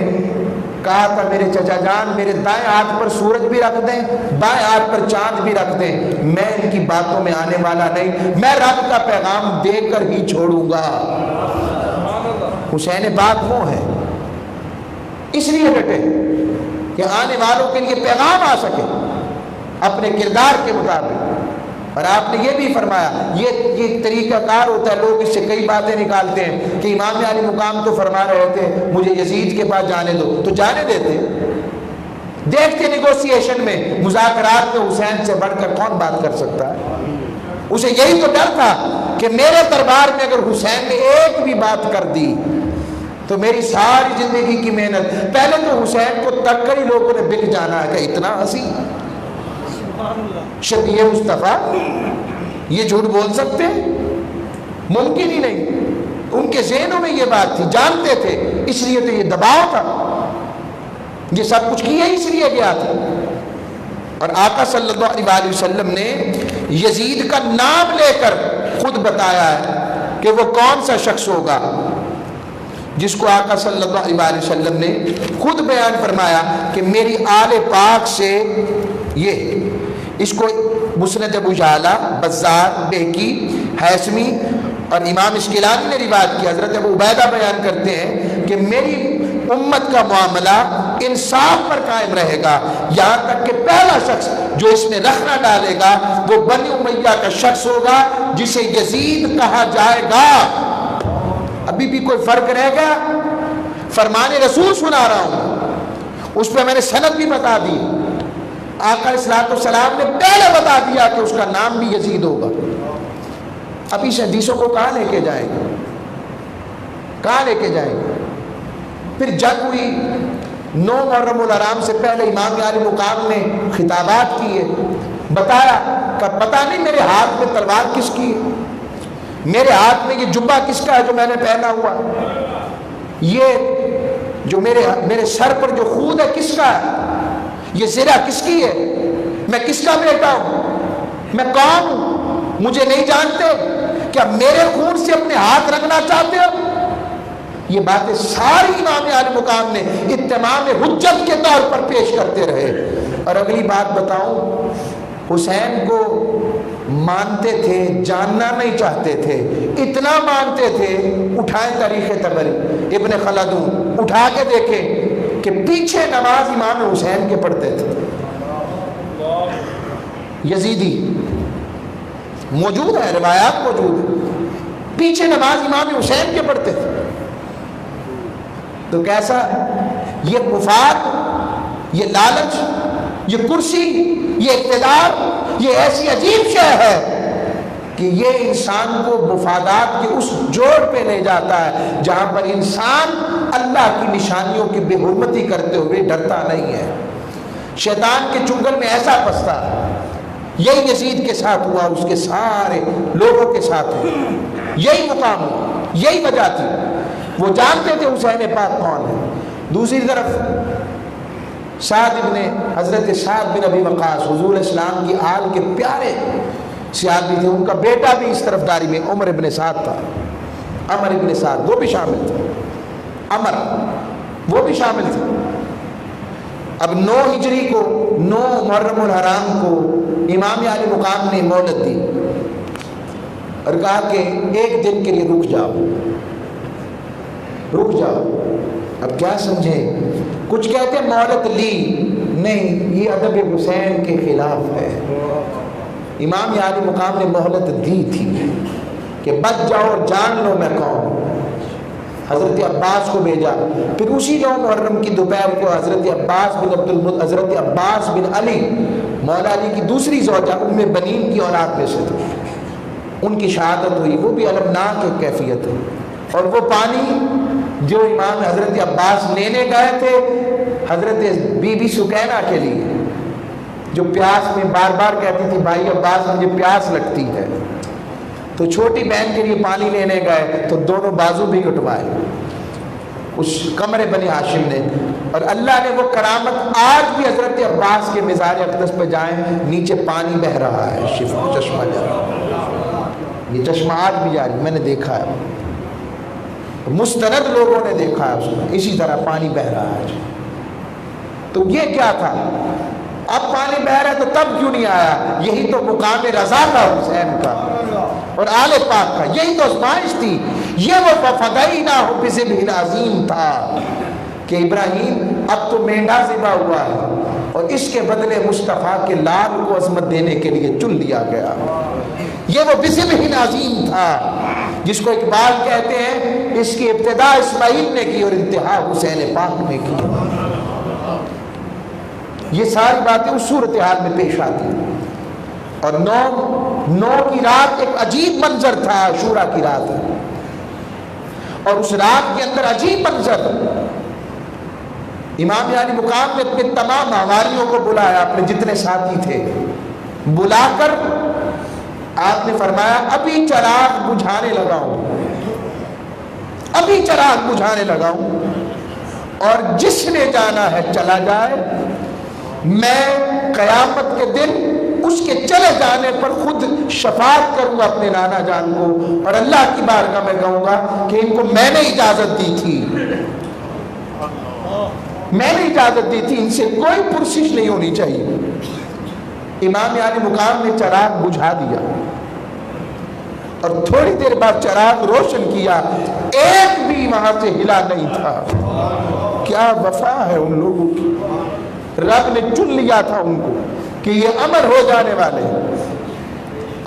کہا تھا میرے چچا جان میرے دائیں ہاتھ پر سورج بھی رکھ دیں، بائیں ہاتھ پر چاند بھی رکھ دیں، میں ان کی باتوں میں آنے والا نہیں، میں رب کا پیغام دے کر ہی چھوڑوں گا۔ حسین پاک وہ ہے، اس لیے ڈٹے کہ آنے والوں کے لیے پیغام آ سکے اپنے کردار کے مطابق۔ اور آپ نے یہ بھی فرمایا، یہ طریقہ کار ہوتا ہے، لوگ اس سے کئی باتیں نکالتے ہیں کہ امام علی مقام تو فرما رہے تھے مجھے یزید کے پاس جانے دو، تو جانے دیتے۔ دیکھتے نیگوسیشن میں، مذاکرات میں حسین سے بڑھ کر کون بات کر سکتا ہے؟ اسے یہی تو ڈر تھا کہ میرے دربار میں اگر حسین نے ایک بھی بات کر دی تو میری ساری زندگی کی محنت، پہلے تو حسین کو تک کر ہی لوگوں نے بک جانا ہے کہ اتنا ہنسی شبیہ مصطفیٰ، یہ جھوٹ بول سکتے ہیں؟ ممکن ہی نہیں۔ ان کے ذہنوں میں یہ بات تھی، جانتے تھے، اس لیے تو یہ دباؤ تھا، یہ سب کچھ کیا اس لیے گیا تھا۔ اور آقا صلی اللہ علیہ وسلم نے یزید کا نام لے کر خود بتایا ہے کہ وہ کون سا شخص ہوگا جس کو آقا صلی اللہ علیہ وسلم نے خود بیان فرمایا کہ میری آل پاک سے یہ، اس کو مسند ابو یعلا، بزار، بہقی، حیثمی اور امام اشکلانی نے روایت کی۔ حضرت ابو عبیدہ بیان کرتے ہیں کہ میری امت کا معاملہ انصاف پر قائم رہے گا، یہاں تک کہ پہلا شخص جو اس میں رخ نہ ڈالے گا وہ بنی امیہ کا شخص ہوگا جسے یزید کہا جائے گا۔ ابھی بھی کوئی فرق رہ گیا؟ فرمان رسول سنا رہا ہوں، اس پہ میں نے سند بھی بتا دی۔ آقا علیہ السلام نے پہلے بتا دیا کہ اس کا نام بھی یزید ہوگا۔ اب اس حدیثوں کو کہاں لے کے جائیں گے؟ کہاں لے کے جائیں گے؟ پھر جنگ ہوئی، 9 محرم الحرام سے پہلے امام علی مقام نے خطابات کیے، بتایا کہ پتہ نہیں میرے ہاتھ میں تلوار کس کی ہے، میرے ہاتھ میں یہ جبہ کس کا ہے جو میں نے پہنا ہوا، یہ جو میرے سر پر جو خود ہے کس کا ہے، یہ زرہ کس کی ہے، میں کس کا بیٹا ہوں، میں کون ہوں، مجھے نہیں جانتے؟ کیا میرے خون سے اپنے ہاتھ رنگنا چاہتے ہو؟ یہ باتیں ساری امام عالی مقام نے اتمام حجت کے طور پر پیش کرتے رہے۔ اور اگلی بات بتاؤں، حسین کو مانتے تھے، جاننا نہیں چاہتے تھے، اتنا مانتے تھے، اٹھائیں تاریخ طبری، ابن خلدون اٹھا کے دیکھیں کہ پیچھے نماز امام حسین کے پڑھتے تھے۔ یزیدی موجود ہے، روایات موجود ہیں، پیچھے نماز امام حسین کے پڑھتے تھے۔ تو کیسا یہ مفاد، یہ لالچ، یہ کرسی، یہ اقتدار، یہ ایسی عجیب شے ہے کہ یہ انسان کو مفادات کے اس جوڑ پہ لے جاتا ہے جہاں پر انسان اللہ کی نشانیوں کی بے حرمتی کرتے ہوئے ڈرتا نہیں ہے۔ شیطان کے چنگل میں ایسا پستا ہے۔ یہی یزید کے ساتھ ہوا، اس کے سارے لوگوں کے ساتھ ہوا، یہی مقام ہوا، یہی وجہ تھی۔ وہ جانتے تھے حسین پاک کون ہے۔ دوسری طرف حضرت سعد بن ابی وقاص، حضور اسلام کی آل کے پیارے صحابی تھے، ان کا بیٹا بھی اس طرفداری میں عمر ابن سعد تھا، عمر ابن سعد، وہ بھی شامل تھے، عمر وہ بھی شامل تھے۔ اب 9 ہجری کو، 9 محرم الحرام کو امام عالی مقام نے مہلت دی اور کہا کہ ایک دن کے لیے رک جاؤ، رک جاؤ۔ اب کیا سمجھیں؟ کچھ کہتے ہیں مہلت لی، نہیں، یہ ادب حسین کے خلاف ہے۔ امام عالی مقام نے مہلت دی تھی کہ بچ جاؤ اور جان لو میں کون۔ حضرت عباس کو بھیجا، پھر اسی جو محرم کی دوپہر کو حضرت عباس بن علی، مولا علی کی دوسری زوجہ ام بنین کی اولاد میں سے تھی، ان کی شہادت ہوئی۔ وہ بھی المناک ایک کیفیت ہے۔ اور وہ پانی جو امام حضرت عباس لینے گئے تھے حضرت بی بی سکینہ کے لیے، جو پیاس میں بار بار کہتی تھی بھائی عباس مجھے پیاس لگتی ہے، تو چھوٹی بہن کے لیے پانی لینے گئے تو دونوں بازو بھی کٹوائے اس کمرے بنی ہاشم نے۔ اور اللہ نے وہ کرامت، آج بھی حضرت عباس کے مزار اقدس پہ جائیں، نیچے پانی بہہ رہا ہے، شفا چشمہ جاری، یہ چشمہ آج بھی جاری، میں نے دیکھا ہے، مستند لوگوں نے دیکھا ہے، اس میں اسی طرح پانی بہہ رہا ہے۔ تو یہ کیا تھا؟ اب پانی بہہ رہا ہے تو تب کیوں نہیں آیا؟ یہی تو مقام رضا تھا حسین کا اور آل پاک کا، یہی تو آزمائش تھی۔ یہ وہ فَفَدَيْنَاهُ بِذِبْحٍ عَظِيمٍ تھا کہ ابراہیم اب تو مینڈا ذبح ہوا ہے اور اس کے بدلے مصطفیٰ کے لال کو عظمت دینے کے لیے چن لیا گیا۔ یہ وہ بِذِبْحٍ عَظِيمٍ تھا جس کو اقبال کہتے ہیں اس کی ابتدا اسماعیل نے کی اور انتہا حسین پاک نے کی۔ یہ ساری باتیں اس صورتحال میں پیش آتی ہیں۔ اور 9 کی رات ایک عجیب منظر تھا، عاشورہ کی رات ہے، اور اس رات کے اندر عجیب منظر، امام عالی مقام نے اپنے تمام حواریوں کو بلایا، اپنے جتنے ساتھی تھے بلا کر آپ نے فرمایا ابھی چراغ بجھانے لگاؤں، ابھی چراغ بجھانے لگاؤں، اور جس نے جانا ہے چلا جائے، میں قیامت کے دن اس کے چلے جانے پر خود شفاعت کروں گا اپنے نانا جان کو، اور اللہ کی بارگاہ میں کہوں گا کہ ان کو میں نے اجازت دی تھی، میں نے اجازت دی تھی، ان سے کوئی پرسش نہیں ہونی چاہیے۔ امام عالی مقام نے چراغ بجھا دیا اور تھوڑی دیر بعد چراغ روشن کیا، ایک بھی وہاں سے ہلا نہیں تھا۔ کیا وفا ہے ان لوگوں کی، رب نے چن لیا تھا ان کو کہ یہ امر ہو جانے والے،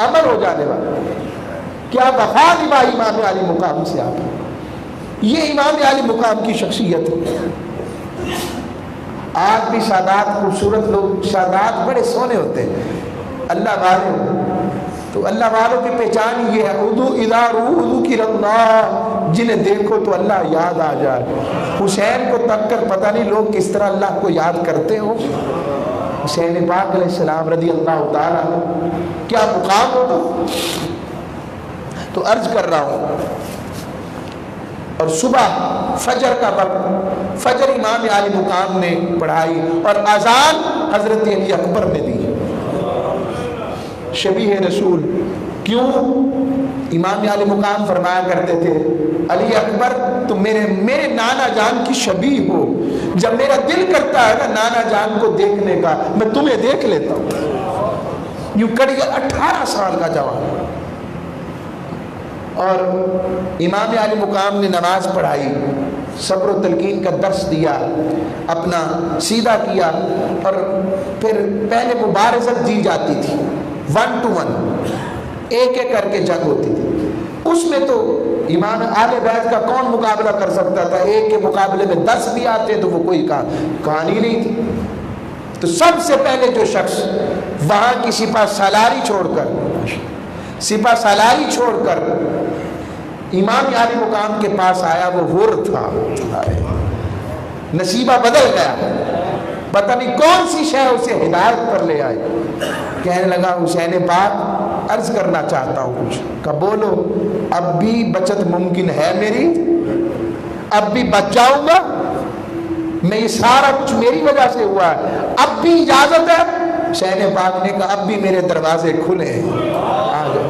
امر ہو جانے والے۔ کیا وفا نبھائی امام عالی مقام سے آپ، یہ امام عالی مقام کی شخصیت ہے۔ آج بھی سادات خوبصورت لوگ، سادات بڑے سونے ہوتے ہیں، اللہ والے تو اللہ والوں کی پہچان یہ ہے، اُدُو اِذَا رُؤُ ذُكِرَ اللَّهُ، جنہیں دیکھو تو اللہ یاد آ جائے۔ حسین کو تک کر پتہ نہیں لوگ کس طرح اللہ کو یاد کرتے ہو۔ حسین پاک علیہ السلام رضی اللہ تعالیٰ عنہ کیا مقام ہوگا۔ تو عرض کر رہا ہوں، اور صبح فجر کا وقت، فجر امام عالی مقام نے پڑھائی اور اذان حضرت علی اکبر نے دی۔ شبیہ رسول کیوں؟ امام علی مقام فرمایا کرتے تھے علی اکبر تم میرے نانا جان کی شبیہ ہو، جب میرا دل کرتا ہے نا نانا جان کو دیکھنے کا میں تمہیں دیکھ لیتا ہوں۔ یوں کٹ گیا 18 سال کا جوان، اور امام علی مقام نے نماز پڑھائی، صبر و تلقین کا درس دیا، اپنا سیدھا کیا، اور پھر پہلے مبارزت دی جاتی تھی 1 to 1، ایک ایک کر کے جنگ ہوتی تھی۔ اس میں تو امام اہل بیت کا کون مقابلہ کر سکتا تھا؟ ایک کے مقابلے میں 10 بھی آتے تو وہ کوئی کہانی نہیں تھی۔ تو سب سے پہلے جو شخص وہاں کی سپہ سالاری چھوڑ کر امام علی مقام کے پاس آیا وہ حر تھا۔ نصیبہ بدل گیا، پتہ نہیں کون سی شے اسے ہدایت پر لے آئی۔ کہنے لگا حسین پاک عرض کرنا چاہتا ہوں کچھ۔ کہ بولو۔ اب بھی بچت ممکن ہے میری؟ اب بھی بچ جاؤں گا؟ میں یہ سارا کچھ میری وجہ سے ہوا ہے، اب بھی اجازت ہے؟ حسین پاک نے کہا اب بھی میرے دروازے کھلے ہیں، آ جاؤ۔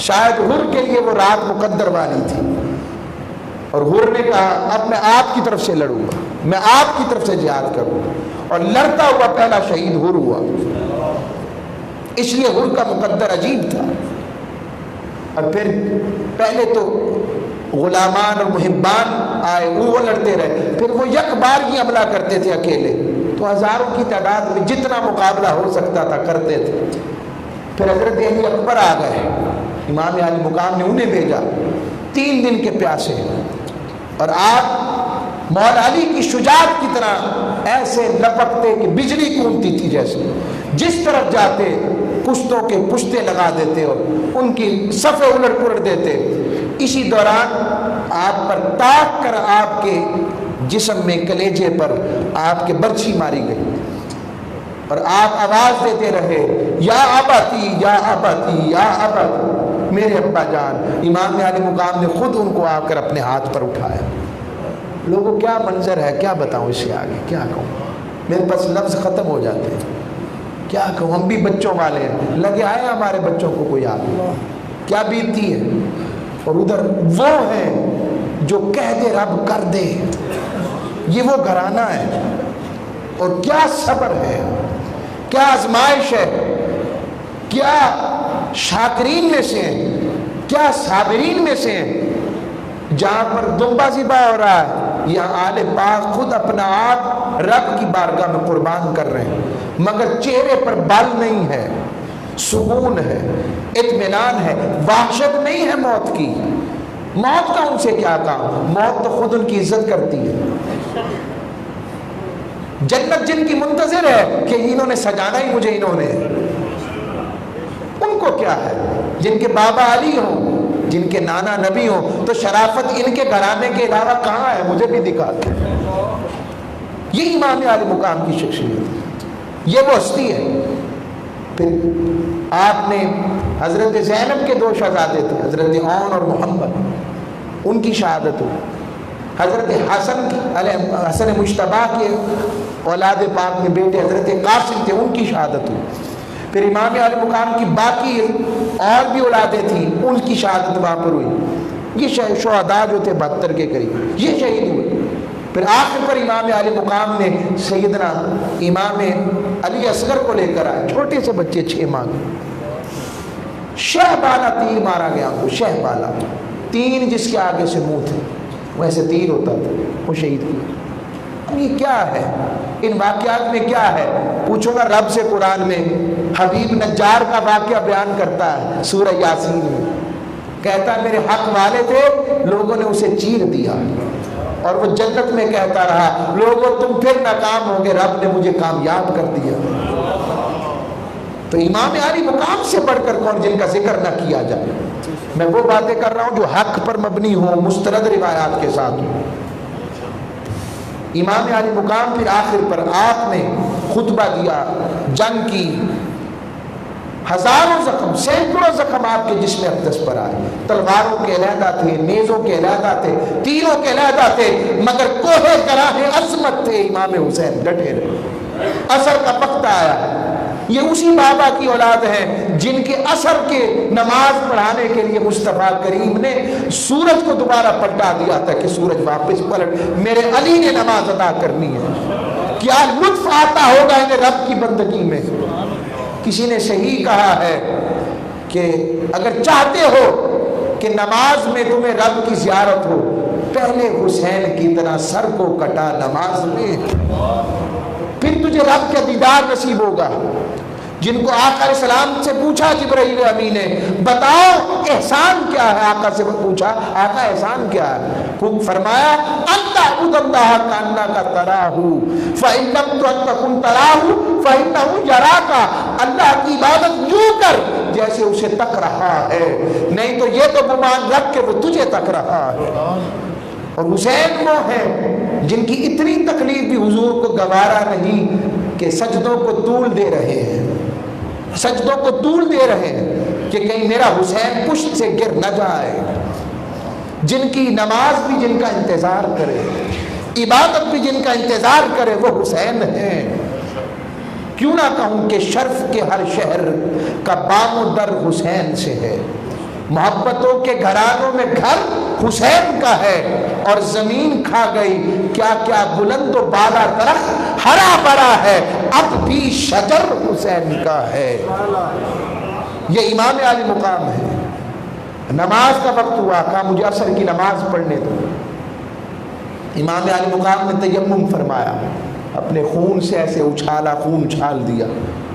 شاید حر کے لیے وہ رات مقدر والی تھی، اور حر نے کہا اب میں آپ کی طرف سے لڑوں گا، میں آپ کی طرف سے جہاد کروں گا، اور لڑتا ہوا پہلا شہید حر ہوا۔ اس لیے حر کا مقدر عجیب تھا۔ اور پھر پہلے تو غلامان اور محبان آئے، وہ لڑتے رہے، پھر وہ یک بار ہی حملہ کرتے تھے اکیلے، تو ہزاروں کی تعداد میں جتنا مقابلہ ہو سکتا تھا کرتے تھے۔ پھر حضرت علی اکبر آ گئے، امام علی مقام نے انہیں بھیجا، 3 دن کے پیاسے، اور آپ مولا علی کی شجاعت کی طرح ایسے لپکتے کہ بجلی کونتی تھی، جیسے جس طرف جاتے پشتوں کے پشتے لگا دیتے اور ان کی صفیں الٹ پلٹ دیتے۔ اسی دوران آپ پر تاک کر آپ کے جسم میں کلیجے پر آپ کے برچھی ماری گئی، اور آپ آواز دیتے رہے یا اباتی یا اباتی یا اباتی، میرے ابا جان۔ امام علی مقام نے خود ان کو آ کر اپنے ہاتھ پر اٹھایا۔ لوگوں کیا منظر ہے، کیا بتاؤں اس سے آگے، کیا کہوں، میرے پاس لفظ ختم ہو جاتے ہیں، کیا کہوں۔ ہم بھی بچوں والے ہیں، لگے آئے ہمارے بچوں کو کوئی یاد کیا بیتتی ہے، اور ادھر وہ ہیں جو کہہ دے رب کر دے، یہ وہ گھرانہ ہے۔ اور کیا صبر ہے، کیا آزمائش ہے، کیا شاکرین میں سے ہیں، کیا صابرین میں سے ہیں۔ جہاں پر دمبا ذبح ہو رہا ہے، یہاں آل پاک خود اپنا آپ رب کی بارگاہ میں قربان کر رہے ہیں، مگر چہرے پر بل نہیں ہے، سکون ہے، اطمینان ہے، وحشت نہیں ہے موت کی۔ موت کا ان سے کیا کام، موت تو خود ان کی عزت کرتی ہے۔ جنت جن کی منتظر ہے کہ انہوں نے سجانا ہی مجھے انہوں نے، ان کو کیا ہے، جن کے بابا علی ہوں، جن کے نانا نبی ہوں، تو شرافت ان کے گھرانے کے علاوہ کہاں ہے، مجھے بھی دکھا دیں۔ یہ امام علی مقام کی شخصیت، یہ وہ ہستی ہے۔ پھر آپ نے حضرت زینب کے 2 شہزادے تھے، حضرت عون اور محمد، ان کی شہادت ہوئی۔ حضرت حسن مجتبیٰ کے اولاد پاک میں بیٹے حضرت قاسم تھے، ان کی شہادت ہوئی۔ پھر امام علی مقام کی باقی اور بھی اولادیں تھیں، ان کی شہادت وہاں پر ہوئی۔ یہ شہداء جو تھے 72 کے قریب، یہ شہید ہوئے۔ پھر آخر پر امام علی مقام نے سیدنا امام علی اصغر کو لے کر آئے، چھوٹے سے بچے 6 ماہ کے، شہ بالا تیر مارا گیا ان کو، شہ بالا، 3 جس کے آگے سے منہ تھے، ویسے تیر ہوتا تھا، وہ شہید کیا۔ اب یہ کیا ہے، ان واقعات میں کیا ہے؟ پوچھو نا رب سے، قرآن میں حبیب نجار کا واقعہ بیان کرتا ہے سورہ یاسین میں، کہتا ہے میرے حق والے تھے، لوگوں نے اسے چیر دیا، اور وہ جنت میں کہتا رہا لوگوں تم پھر ناکام ہو گے، رب نے مجھے کامیاب کر دیا۔ تو امام علی مقام سے بڑھ کر کون جن کا ذکر نہ کیا جائے۔ میں وہ باتیں کر رہا ہوں جو حق پر مبنی ہوں، مستند روایات کے ساتھ ہوں۔ امام علی مقام پھر آخر پر آپ نے خطبہ دیا، جنگ کی، ہزاروں زخم، سینکڑوں زخم آپ کے جسم اقدس پر آئے، تلواروں کے علیحدہ تھے، نیزوں کے علیحدہ تھے، تیروں کے علیحدہ تھے، مگر کوہ گراہ عظمت تھے، امام حسین ڈٹے رہے۔ عصر کا وقت آیا، یہ اسی بابا کی اولاد ہیں جن کے اثر کے نماز پڑھانے کے لیے مصطفیٰ کریم نے سورج کو دوبارہ پلٹا دیا تھا کہ سورج واپس پلٹ، میرے علی نے نماز ادا کرنی ہے۔ کیا لطف آتا ہوگا انہیں رب کی بندگی میں۔ کسی نے صحیح کہا ہے کہ اگر چاہتے ہو کہ نماز میں تمہیں رب کی زیارت ہو، پہلے حسین کی طرح سر کو کٹا نماز میں، پھر تجھے رب کا دیدار نصیب ہوگا۔ جن کو آقا علیہ السلام سے پوچھا جبرائیل امین نے، بتاؤ احسان کیا ہے؟ آقا سے پوچھا آقا احسان کیا ہے؟ فرمایا انت اعبد اللہ کانک تراہ فإن لم تکن تراہ فإنہ یراک، اللہ کی عبادت یوں کر جیسے اسے تک رہا ہے، نہیں تو یہ تو گمان رکھ کے وہ تجھے تک رہا ہے۔ اور حسین وہ ہیں جن کی اتنی تکلیف بھی حضور کو گوارا نہیں کہ سجدوں کو طول دے رہے ہیں، سجدوں کو طول دے رہے ہیں کہ کہیں میرا حسین پشت سے گر نہ جائے، جن کی نماز بھی جن کا انتظار کرے، عبادت بھی جن کا انتظار کرے، وہ حسین ہیں۔ کیوں نہ کہوں کہ شرف کے ہر شہر کا بام و در حسین سے ہے، محبتوں کے گھرانوں میں گھر حسین کا ہے، اور زمین کھا گئی کیا کیا بلند و بالا درخت ہرا بھرا ہے، اب بھی شجر حسین کا ہے۔ یہ امام عالی مقام ہے۔ نماز کا وقت ہوا، کہا مجھے عصر کی نماز پڑھنے دو۔ امام عالی مقام نے تیمم فرمایا، اپنے خون سے ایسے اچھالا، خون اچھال دیا،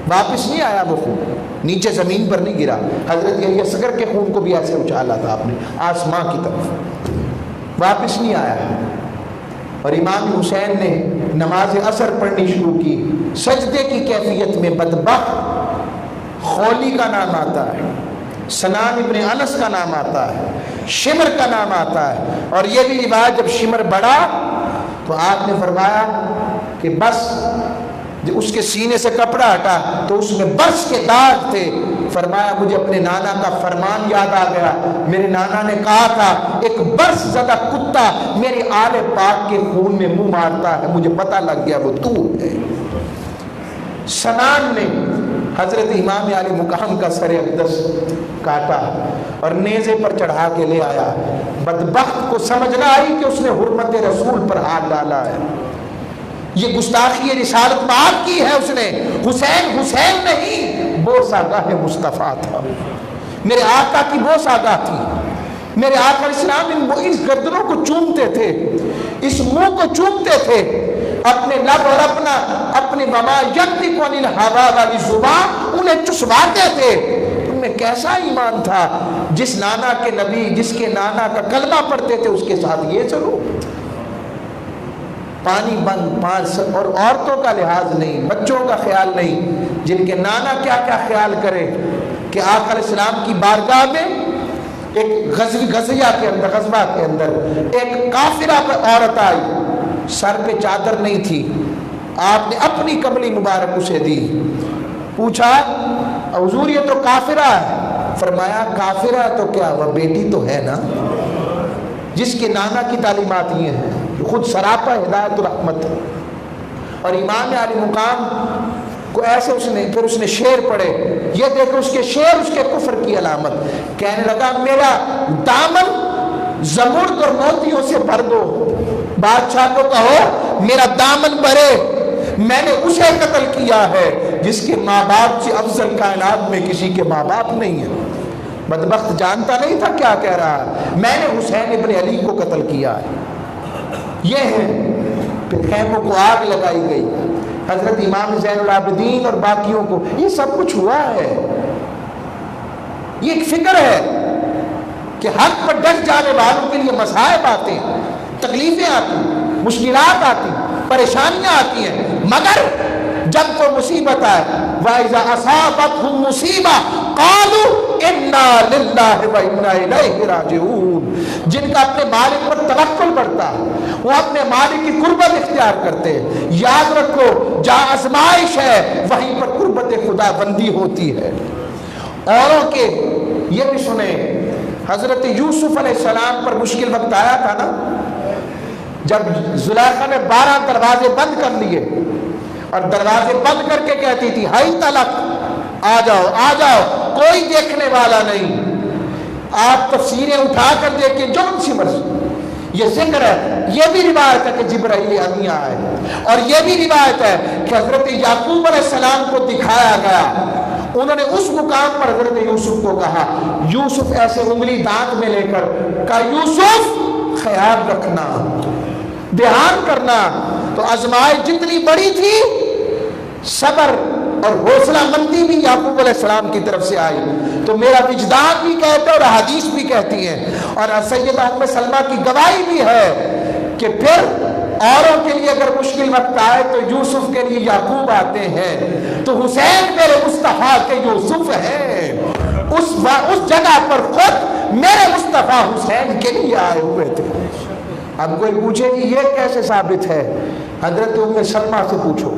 واپس نہیں آیا وہ خون، نیچے زمین پر نہیں گرا۔ حضرت علی اصغر کے خون کو بھی ایسے اچھالا تھا آپ نے آسمان کی طرف، واپس نہیں آیا۔ اور امام حسین نے نماز عصر پڑھنی شروع کی، سجدے کی کیفیت میں بدبخت خولی کا نام آتا ہے، سنان ابن انس کا نام آتا ہے، شمر کا نام آتا ہے، اور یہ بھی روایت جب شمر بڑھا تو آپ نے فرمایا کہ بس اس کے سینے سے کپڑا ہٹا تو اس میں برس کے داغ تھے۔ فرمایا مجھے اپنے نانا کا فرمان یاد آ گیا، میرے نانا نے کہا تھا ایک برس زدہ کتا میرے آل پاک کے خون میں منہ مارتا ہے، مجھے پتہ لگ گیا وہ تو ہے۔ سنان نے حضرت امام علی مقام کا سر اقدس کاٹا اور نیزے پر چڑھا کے لے آیا۔ بدبخت کو سمجھ نہ آئی کہ اس نے حرمت رسول پر ہاتھ ڈالا ہے، یہ گستاخی رسالت معاف کی ہے اس نے۔ حسین حسین نہیں، بوسہ گاہ مصطفیٰ تھا، میرے آقا کی بوسہ گاہ تھی۔ میرے آقا علیہ السلام اس گردنوں کو چومتے تھے، اس منہ کو چومتے تھے، اپنے لب اور اپنے وما ینطق عن الہوی والی زبان انہیں چسواتے تھے۔ ان میں کیسا ایمان تھا، جس نانا کے نبی، جس کے نانا کا کلمہ پڑھتے تھے اس کے ساتھ یہ چلو، پانی بند پانس، اور عورتوں کا لحاظ نہیں، بچوں کا خیال نہیں، جن کے نانا کیا کیا خیال کرے کہ آقا علیہ السلام کی بارگاہ میں ایک غزوہ کے اندر ایک کافرہ پر عورت آئی، سر پہ چادر نہیں تھی، آپ نے اپنی کملی مبارک اسے دی، پوچھا حضور یہ تو کافرہ ہے، فرمایا کافرہ تو کیا وہ بیٹی تو ہے نا، جس کے نانا کی تعلیمات یہ ہیں، خود سراپا ہدایت و رحمت۔ اور امام علی مقام کو ایسے اس نے شعر پڑھے، یہ دیکھو اس کے شعر اس کے کفر کی علامت، کہنے لگا میرا دامن زمرد اور موتیوں سے بھر دو، بادشاہ کو کہو میرا دامن بھرے، میں نے اسے قتل کیا ہے جس کے ماں باپ سے افضل کائنات میں کسی کے ماں باپ نہیں ہیں۔ بدبخت جانتا نہیں تھا کیا کہہ رہا ہے، میں نے حسین ابن علی کو قتل کیا ہے، یہ ہے۔ پھر خیموں کو آگ لگائی گئی، حضرت امام زین العابدین اور باقیوں کو، یہ سب کچھ ہوا ہے۔ یہ ایک فکر ہے کہ حق پر ڈٹ جانے والوں کے لیے مصائب آتے ہیں، تکلیفیں آتی ہیں، مشکلات آتی ہیں، پریشانیاں آتی ہیں، مگر جب کوئی مصیبت آئے وَإِذَا أَصَابَتْهُمْ مُصِيبَةٌ قَالُوا إِنَّا لِلَّهِ وَإِنَّا إِلَيْهِ رَاجِعُونَ، جن کا اپنے مالک پر توکل بڑھتا ہے، وہ اپنے مالک کی قربت اختیار کرتے ہیں۔ یاد رکھو جہاں آزمائش ہے وہیں پر قربت خدا بندی ہوتی ہے۔ اوروں کے یہ بھی سنیں، حضرت یوسف علیہ السلام پر مشکل وقت آیا تھا نا، جب زلیخا نے 12 دروازے بند کر لیے اور دروازے بند کر کے کہتی تھی ہائی تلک، آ جاؤ آ جاؤ، کوئی دیکھنے والا نہیں۔ آپ تفسیریں اٹھا کر دیکھیں جو ان سی مرضی، یہ ذکر ہے، یہ بھی روایت ہے کہ جبرائیل امین آئے، اور یہ بھی روایت ہے کہ حضرت یعقوب علیہ السلام کو دکھایا گیا، انہوں نے اس مقام پر حضرت یوسف کو کہا، یوسف ایسے انگلی دانت میں لے کر کہا یوسف خیال رکھنا، دھیان کرنا۔ تو آزمائش جتنی بڑی تھی، صبر اور حوصلہ مندی بھی یعقوب علیہ السلام کی طرف سے آئی۔ تو میرا وجدان بھی کہتا ہے اور حدیث بھی کہتی ہے، اور سیدہ ام سلمہ کی گواہی بھی ہے کہ پھر اوروں کے لیے اگر مشکل وقت آئے تو یوسف کے لیے یعقوب آتے ہیں، تو حسین میرے مصطفیٰ کے یوسف ہیں، اس جگہ پر خود میرے مصطفیٰ حسین کے لیے آئے ہوئے تھے۔ اب کوئی پوچھے کہ یہ کیسے ثابت ہے؟ حضرت ام سلمہ سے پوچھو۔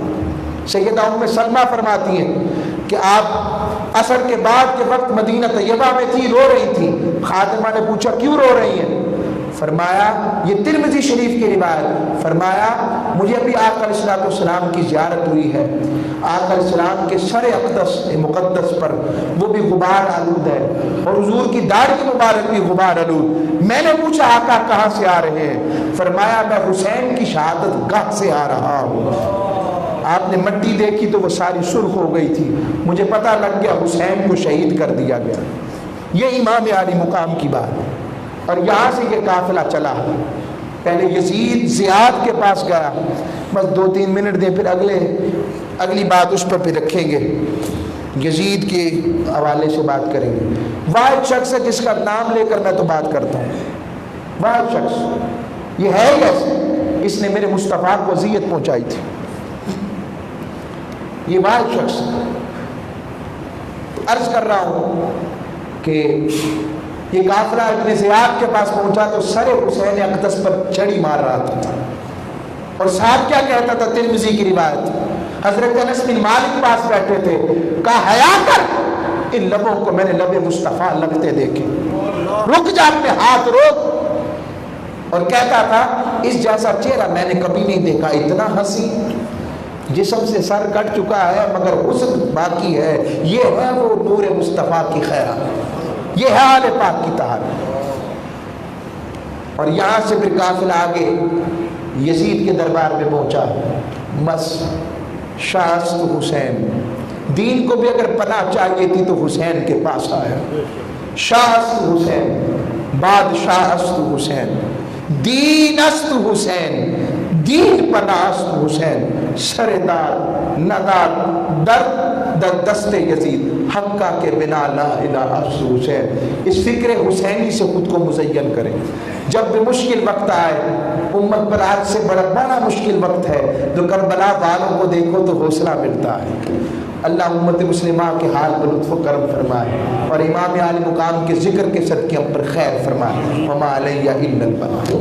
سیدہ ام سلمہ فرماتی ہیں کہ آپ عصر کے بعد کے وقت مدینہ طیبہ میں تھی، رو رہی تھی۔ خادمہ نے پوچھا کیوں رو رہی ہیں؟ فرمایا، یہ ترمذی شریف کی روایت، فرمایا مجھے ابھی آقا علیہ السلام کی زیارت ہوئی ہے، آقا علیہ السلام کے سر اقدس مقدس پر وہ بھی غبار آلود ہے، اور حضور کی داڑھی مبارک بھی غبار آلود۔ میں نے پوچھا آقا کہاں سے آ رہے ہیں؟ فرمایا میں حسین کی شہادت گاہ سے آ رہا ہوں۔ آپ نے مٹی دیکھی تو وہ ساری سرخ ہو گئی تھی، مجھے پتہ لگ گیا حسین کو شہید کر دیا گیا۔ یہ امام عالی مقام کی بات ہے۔ اور یہاں سے یہ قافلہ چلا، پہلے یزید زیاد کے پاس گیا، بس 2-3 منٹ دیں، پھر اگلی بات اس پر پھر رکھیں گے، یزید کے حوالے سے بات کریں گے۔ واحد شخص ہے جس کا نام لے کر میں تو بات کرتا ہوں، واحد شخص یہ ہے کیسے، اس نے میرے مصطفیٰ کو اذیت پہنچائی تھی، یہ واحد شخص۔ عرض کر رہا ہوں کہ یہ قافلہ ابن زیاد کے پاس پہنچا تو سر حسین اقدس پر چھڑی مار رہا تھا، اور ساتھ کیا کہتا تھا؟ ترمذی کی روایت، حضرت انس بن مالک پاس بیٹھے تھے، کہا حیا کر، ان لبوں کو میں نے لب مصطفیٰ لگتے دیکھے، رک جا، اپنے ہاتھ روک۔ اور کہتا تھا اس جیسا چہرہ میں نے کبھی نہیں دیکھا، اتنا حسین، جسم سے سر کٹ چکا ہے مگر حسن باقی ہے، یہ ہے وہ نور مصطفیٰ کی خیرات، یہ ہے آل پاک کی طہارت۔ اور یہاں سے پھر قافلہ آگے یزید کے دربار میں پہنچا، بس شاست حسین، دین کو بھی اگر پناہ چاہیے تھی تو حسین کے پاس آیا، شاست حسین، بادشاہ است حسین، دین است حسین، دین پناست حسین، سردار ندار در دست یزید، حقہ کے بنا لا الہ افس حسین۔ اس فکر حسینی سے خود کو مزین کریں، جب بھی مشکل وقت آئے، امت پر آج سے بڑا مشکل وقت ہے، تو کربلا والوں کو دیکھو تو حوصلہ ملتا ہے۔ اللہ امت مسلمہ کے حال پر لطف و کرم فرمائے، اور امام عالی مقام کے ذکر کے صدقے ہم پر خیر فرمائے۔ وما علیہ الا البلاغ۔